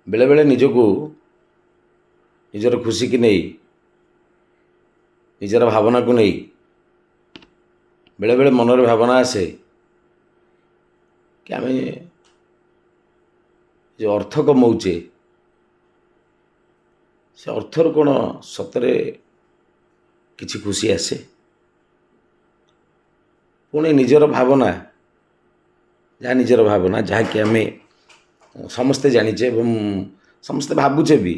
बेले बेले निजको निजर खुशी की नहीं निजर भावना को नहीं बेले बेले मनर भावना आसे कि आम जो अर्थ कमाऊे से अर्थर कौन सतरे किसी खुशी आसे पुणी निजर भावना जहाँ निजर भावना जहाँकि आम समस्ते जानीचे समस्ते भावुचे भी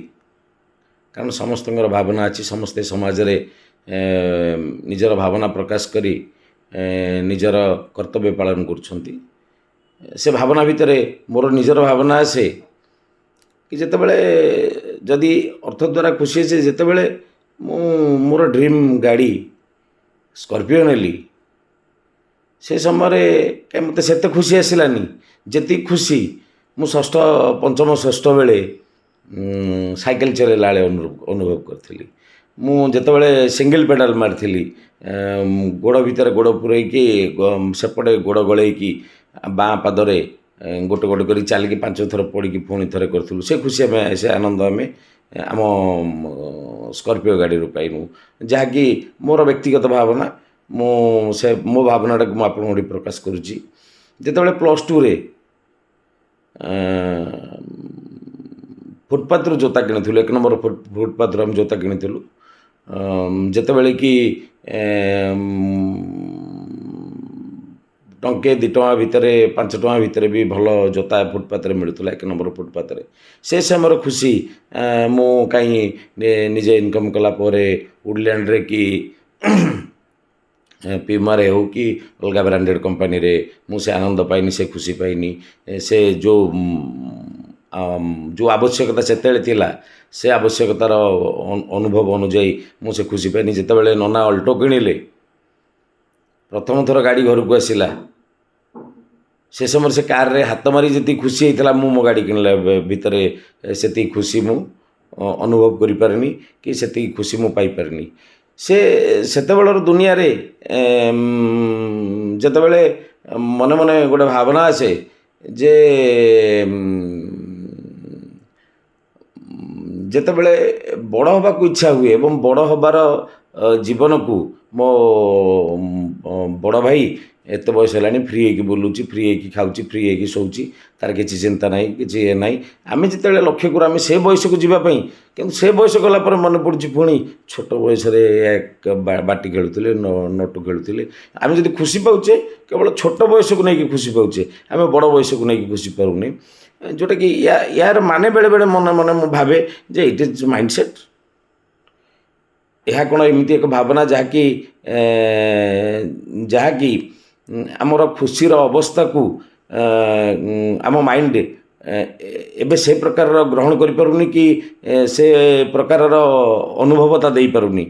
कारण समस्त भावना अच्छी समस्ते समाज रे निजर भावना प्रकाश करी निजर कर्तव्य पालन करुछंती से भावना भितर मोर निजर भावना आसे कि जिते बड़े जदि अर्थ द्वारा खुशी है जिते बड़े मोर ड्रीम गाड़ी स्कॉर्पियो नेली से समय कहीं मत से खुशी आसलानी जी खुशी मु षष्ठ पंचम षष्ठ बेले साइकेल चलेला अनुभव करी मुझे सिंगल पेडाल मारी गोड़ भितर गोड़ पुरैकी सेपटे गोड़ गलैकी बाँ पादरे गोटे गोटे कर चलिकी 5 थर पड़ी पुणी थे करूँ से खुशी आम से आनंद आम आम स्कॉर्पियो गाड़ी पाइनु जहाँकि मोर व्यक्तिगत भावना से मो भावनाटा को मुझे प्रकाश करुच्ची जिते +2 रे फुटपाथ जोता किणु 1 नंबर फुटपाथ आम जोता किणु जिते बड़े कि टंके 2 टଙ୍କା भितर 5 ଟଙ୍କା भितर भी भल जोता फुटपाथ मिलूला 1 नंबर फुटपाथ से समय खुशी मु कहीं निजे इनकम कलापर वुडलैंड रे कि पीमारे हो कि अलग ब्रांडेड कंपनी रे मुझे आनंद पाइनी से खुशी पाइनी से जो आवश्यकता से से आवश्यकतार अनुभव अनुजाई मुझे खुशी पाइनी जिते नना अल्टो किणिले प्रथम थर गाड़ी घर को आसला से समय से कार रे हाथ मारी जी खुशी होता मो गाड़ी किणला भितर से खुशी मु अनुभव करि पारनी कि से खुशी मु पाई पारनी से बेलर दुनिया रे जिते बड़े मन मन गोटे भावना आसे जे जिते बड़े बड़ हवा को इच्छा हुए एवं बड़ हबार जीवन को मो बड़ भाई एत बयस है फ्री है बुलूची फ्री है खाऊँ फ्री है शोची तार किसी चिंता ना कि ना आम जिते लक्ष्य करूँ आम से बयस को जीवाई कि से बयस गलापर मन पड़ी पुणी छोट बयस बाटी खेलुले नटु खेलुले आम जब खुशी पाचे केवल छोट बयस को लेकिन खुशी पाचे आम बड़ बयस को लेकिन खुशी पारूनी जोटा कि यार माने बेले बेले मन मन मुझे भावे जे इट इज माइंडसेट यह कौन एमती एक भावना जहाँकि आमर खुशीर अवस्था को आम माइंड एबे से प्रकार ग्रहण करि पारुनी कि से प्रकार अनुभवता दे पारुनी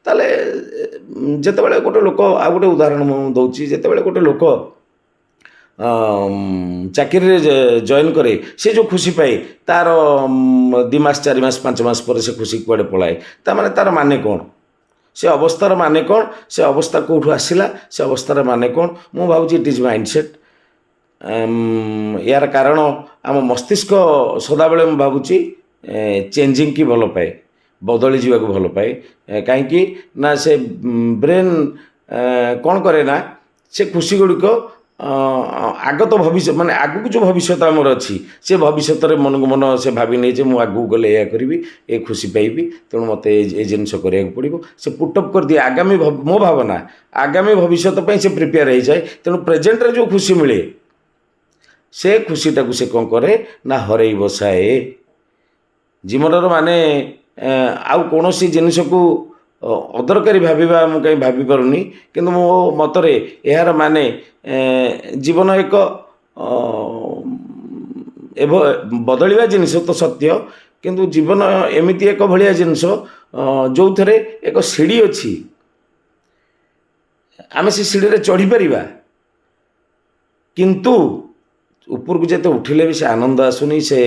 ताले जेते बेले गोटे लोक आ गोटे उदाहरण मु दउची जेते बेले गोटे लोक चाकरी रे जॉइन करे से जो खुशी पाए तार 2 मास 4 मास 5 मास पर से खुशी कुआडे पलाए ता माने तार माने कौन से अवस्थार माने कौन से अवस्था कौटू आसला से अवस्थार माने कौन मु भावुची इट इज माइंडसेट यार कारण आम मस्तिष्क सदाबले मु भावुची चेंजिंग की भल पाए बदली जीवा को भल पाए कहीं ना से ब्रेन कौन करे ना से खुशी गुड़िक आगत भविष्य माने आगू जो भविष्य आमर अच्छी से भविष्य मन को मन से भावी नहीं मुझे आगू गले या करी ए खुशी पाइबी तेणु मत ये जिनस करा पड़ो से पुटअप कर दिए आगामी मो भावना आगामी भविष्य से प्रिपेयर हो जाए तेणु प्रेजेंट रे जो खुशी मिले से खुशीटा को से कौन करे ना हरई बसाए जीवन माने आउ कौन सी जिनस को अदरकारी भाविबा मु कहीं भाभी पारुनी किंतु मो मतरे यार माने जीवन एक बदलिया जिनिस तो सत्य किंतु जीवन एमिति एक भलिया जिनिस जो थे एक सीढ़ी अच्छी आम से सीढ़ी रे चढ़ी परिबा किंतु ऊपर को जिते उठिले भी से आनंद आसुनी से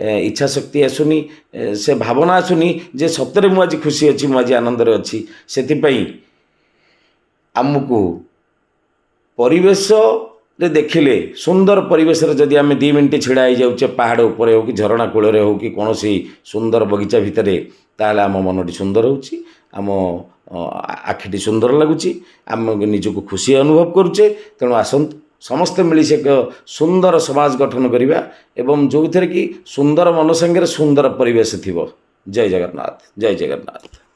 इच्छा शक्ति आसुनी से भावना आसुनी जे सतरे मु आज खुशी अच्छी मुझे आनंद अच्छी से आमको परिवेश ରେ ଦେଖିଲେ ସୁନ୍ଦର ପରିବେଶରେ ଯଦି ଆମେ 2 ମିନିଟ୍ ଛିଡ଼ା ହେଇଯାଉଛେ ପାହାଡ଼ ଉପରେ ହେଉ କି ଝରଣା କୂଳରେ ହେଉ କି କୌଣସି ସୁନ୍ଦର ବଗିଚା ଭିତରେ, ତାହେଲେ ଆମ ମନଟି ସୁନ୍ଦର ହେଉଛି, ଆମ ଆଖିଟି ସୁନ୍ଦର ଲାଗୁଛି, ଆମେ ନିଜକୁ ଖୁସି ଅନୁଭବ କରୁଛେ। ତେଣୁ ଆସନ୍ତୁ ସମସ୍ତେ ମିଳିଛି ଏକ ସୁନ୍ଦର ସମାଜ ଗଠନ କରିବା ଏବଂ ଯେଉଁଥିରେ କି ସୁନ୍ଦର ମନ ସାଙ୍ଗରେ ସୁନ୍ଦର ପରିବେଶ ଥିବ। ଜୟ ଜଗନ୍ନାଥ, ଜୟ ଜଗନ୍ନାଥ।